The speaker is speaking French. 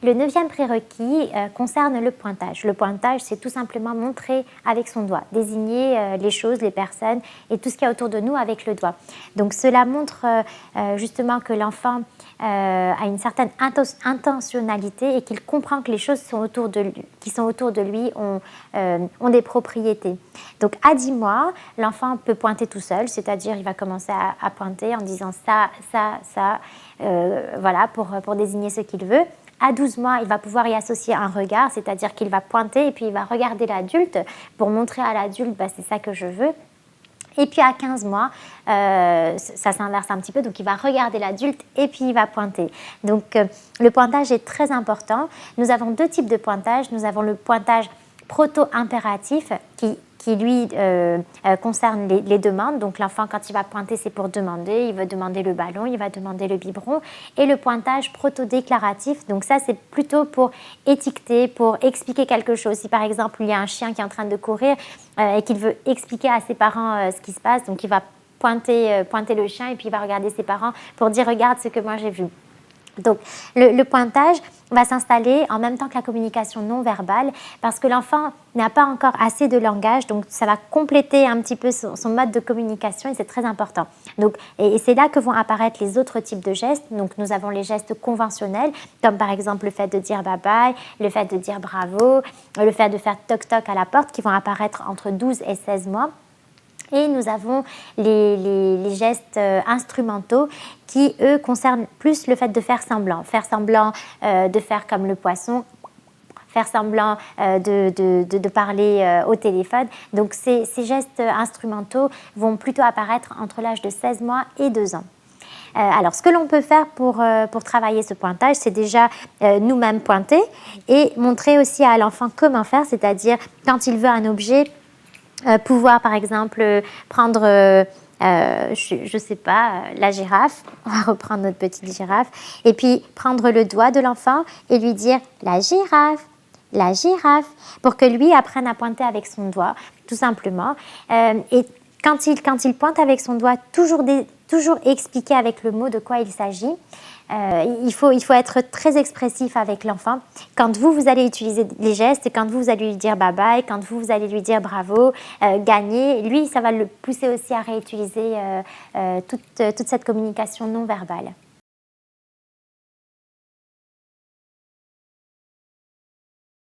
Le 9e prérequis concerne le pointage. Le pointage, c'est tout simplement montrer avec son doigt, désigner les choses, les personnes et tout ce qu'il y a autour de nous avec le doigt. Donc cela montre justement que l'enfant a une certaine intentionnalité et qu'il comprend que les choses qui sont autour de lui ont des propriétés. Donc à 10 mois, l'enfant peut pointer tout seul, c'est-à-dire il va commencer à pointer en disant ça, voilà, pour désigner ce qu'il veut. À 12 mois, il va pouvoir y associer un regard, c'est-à-dire qu'il va pointer et puis il va regarder l'adulte pour montrer à l'adulte c'est ça que je veux. Et puis à 15 mois, ça s'inverse un petit peu, donc il va regarder l'adulte et puis il va pointer. Donc le pointage est très important. Nous avons 2 types de pointage. Nous avons le pointage proto-impératif qui lui concerne les demandes. Donc l'enfant, quand il va pointer, c'est pour demander. Il va demander le ballon, il va demander le biberon. Et le pointage proto-déclaratif, donc ça c'est plutôt pour étiqueter, pour expliquer quelque chose. Si par exemple il y a un chien qui est en train de courir et qu'il veut expliquer à ses parents ce qui se passe, donc il va pointer le chien et puis il va regarder ses parents pour dire regarde ce que moi j'ai vu. Donc le pointage va s'installer en même temps que la communication non verbale parce que l'enfant n'a pas encore assez de langage, donc ça va compléter un petit peu son mode de communication et c'est très important. Donc, et c'est là que vont apparaître les autres types de gestes. Donc nous avons les gestes conventionnels comme par exemple le fait de dire bye bye, le fait de dire bravo, le fait de faire toc toc à la porte qui vont apparaître entre 12 et 16 mois. Et nous avons les gestes instrumentaux qui, eux, concernent plus le fait de faire semblant de faire comme le poisson, faire semblant de parler au téléphone. Donc ces gestes instrumentaux vont plutôt apparaître entre l'âge de 16 mois et 2 ans. Alors, ce que l'on peut faire pour travailler ce pointage, c'est déjà nous-mêmes pointer et montrer aussi à l'enfant comment faire, c'est-à-dire quand il veut un objet, pouvoir par exemple prendre, je ne sais pas, la girafe, on va reprendre notre petite girafe, et puis prendre le doigt de l'enfant et lui dire la girafe, pour que lui apprenne à pointer avec son doigt, tout simplement. Et quand il pointe avec son doigt, toujours expliquer avec le mot de quoi il s'agit. Il faut être très expressif avec l'enfant. Quand vous allez utiliser les gestes, quand vous allez lui dire bye bye, quand vous allez lui dire bravo, gagner, lui, ça va le pousser aussi à réutiliser toute cette communication non verbale.